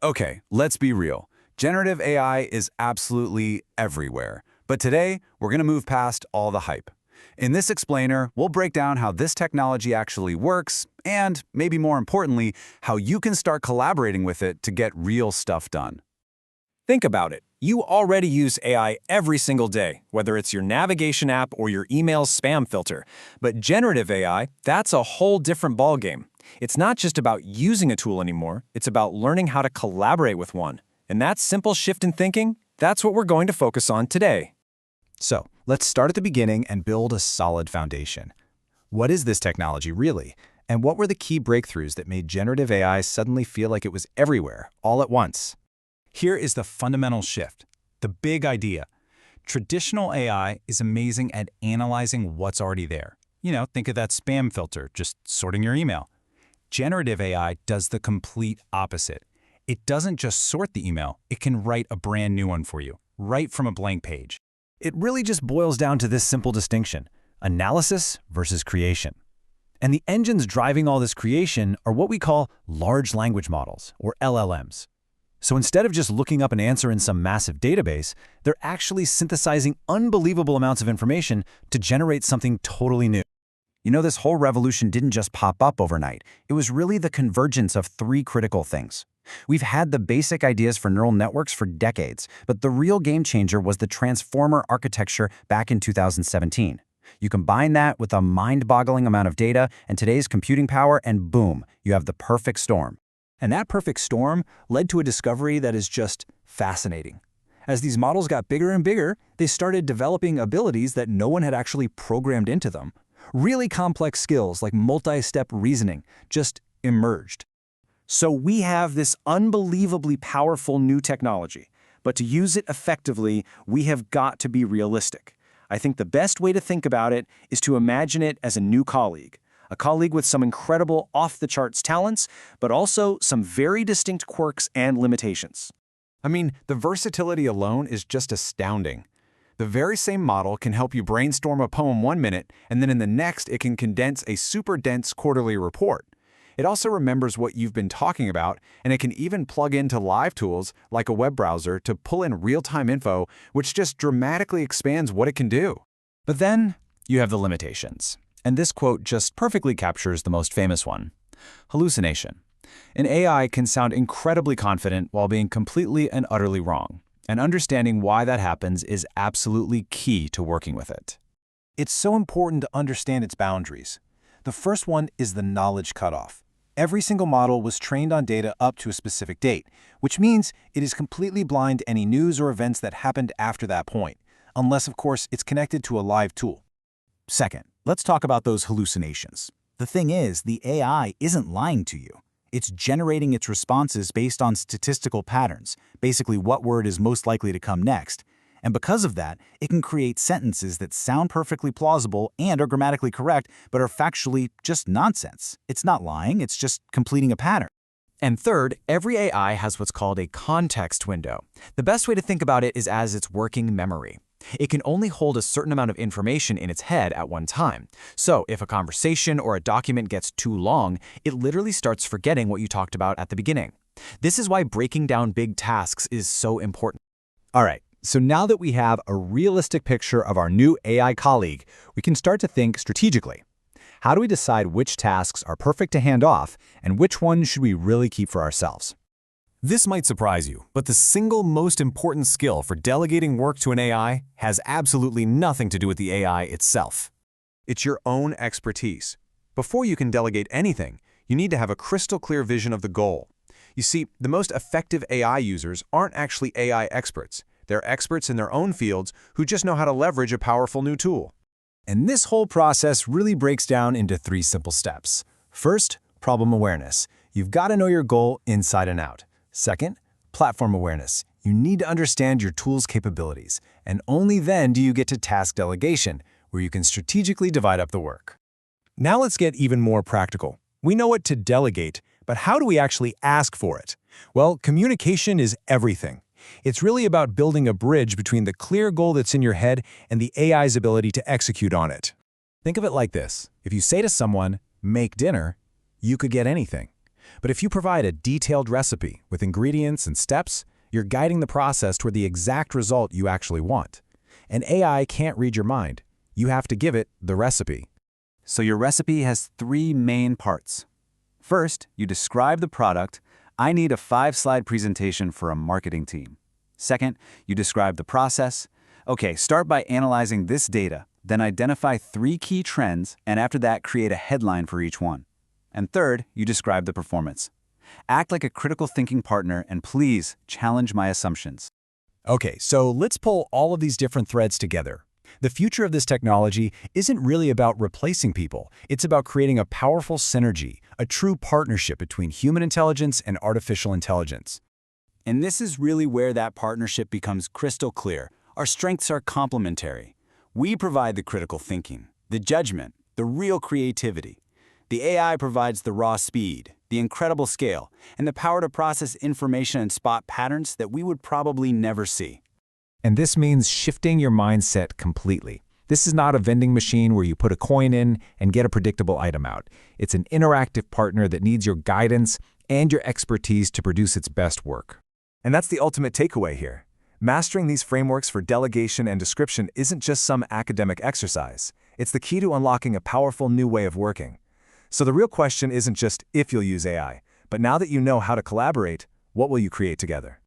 Okay, let's be real. Generative AI is absolutely everywhere. But today, we're going to move past all the hype. In this explainer, we'll break down how this technology actually works and, maybe more importantly, how you can start collaborating with it to get real stuff done. Think about it. You already use AI every single day, whether it's your navigation app or your email spam filter. But generative AI, that's a whole different ballgame. It's not just about using a tool anymore, it's about learning how to collaborate with one. And that simple shift in thinking, that's what we're going to focus on today. So, let's start at the beginning and build a solid foundation. What is this technology really? And what were the key breakthroughs that made generative AI suddenly feel like it was everywhere, all at once? Here is the fundamental shift, the big idea. Traditional AI is amazing at analyzing what's already there. Think of that spam filter, just sorting your email. Generative AI does the complete opposite. It doesn't just sort the email, it can write a brand new one for you, right from a blank page. It really just boils down to this simple distinction: analysis versus creation. And the engines driving all this creation are what we call large language models, or LLMs. So instead of just looking up an answer in some massive database, they're actually synthesizing unbelievable amounts of information to generate something totally new. This whole revolution didn't just pop up overnight. It was really the convergence of three critical things. We've had the basic ideas for neural networks for decades, but the real game changer was the transformer architecture back in 2017. You combine that with a mind-boggling amount of data and today's computing power, and boom, you have the perfect storm. And that perfect storm led to a discovery that is just fascinating. As these models got bigger and bigger, they started developing abilities that no one had actually programmed into them. Really complex skills like multi-step reasoning just emerged. So we have this unbelievably powerful new technology, but to use it effectively, we have got to be realistic. I think the best way to think about it is to imagine it as a new colleague. A colleague with some incredible off-the-charts talents, but also some very distinct quirks and limitations. The versatility alone is just astounding. The very same model can help you brainstorm a poem 1 minute, and then in the next it can condense a super dense quarterly report. It also remembers what you've been talking about, and it can even plug into live tools like a web browser to pull in real-time info, which just dramatically expands what it can do. But then you have the limitations. And this quote just perfectly captures the most famous one: hallucination. An AI can sound incredibly confident while being completely and utterly wrong. And understanding why that happens is absolutely key to working with it. It's so important to understand its boundaries. The first one is the knowledge cutoff. Every single model was trained on data up to a specific date, which means it is completely blind to any news or events that happened after that point, unless, of course, it's connected to a live tool. Second, let's talk about those hallucinations. The thing is, the AI isn't lying to you. It's generating its responses based on statistical patterns, basically what word is most likely to come next. And because of that, it can create sentences that sound perfectly plausible and are grammatically correct, but are factually just nonsense. It's not lying, it's just completing a pattern. And third, every AI has what's called a context window. The best way to think about it is as its working memory. It can only hold a certain amount of information in its head at one time. So if a conversation or a document gets too long, it literally starts forgetting what you talked about at the beginning. This is why breaking down big tasks is so important. All right, so now that we have a realistic picture of our new AI colleague, we can start to think strategically. How do we decide which tasks are perfect to hand off and which ones should we really keep for ourselves? This might surprise you, but the single most important skill for delegating work to an AI has absolutely nothing to do with the AI itself. It's your own expertise. Before you can delegate anything, you need to have a crystal clear vision of the goal. You see, the most effective AI users aren't actually AI experts. They're experts in their own fields who just know how to leverage a powerful new tool. And this whole process really breaks down into 3 simple steps. First, problem awareness. You've got to know your goal inside and out. Second, platform awareness. You need to understand your tool's capabilities. And only then do you get to task delegation, where you can strategically divide up the work. Now let's get even more practical. We know what to delegate, but how do we actually ask for it? Well, communication is everything. It's really about building a bridge between the clear goal that's in your head and the AI's ability to execute on it. Think of it like this. If you say to someone, "make dinner," you could get anything. But if you provide a detailed recipe with ingredients and steps, you're guiding the process toward the exact result you actually want. An AI can't read your mind. You have to give it the recipe. So your recipe has 3 main parts. First, you describe the product. I need a 5-slide presentation for a marketing team. Second, you describe the process. Okay, start by analyzing this data, then identify 3 key trends, and after that, create a headline for each one. And third, you describe the performance. Act like a critical thinking partner and please challenge my assumptions. Okay, so let's pull all of these different threads together. The future of this technology isn't really about replacing people. It's about creating a powerful synergy, a true partnership between human intelligence and artificial intelligence. And this is really where that partnership becomes crystal clear. Our strengths are complementary. We provide the critical thinking, the judgment, the real creativity. The AI provides the raw speed, the incredible scale, and the power to process information and spot patterns that we would probably never see. And this means shifting your mindset completely. This is not a vending machine where you put a coin in and get a predictable item out. It's an interactive partner that needs your guidance and your expertise to produce its best work. And that's the ultimate takeaway here. Mastering these frameworks for delegation and description isn't just some academic exercise. It's the key to unlocking a powerful new way of working. So the real question isn't just if you'll use AI, but now that you know how to collaborate, what will you create together?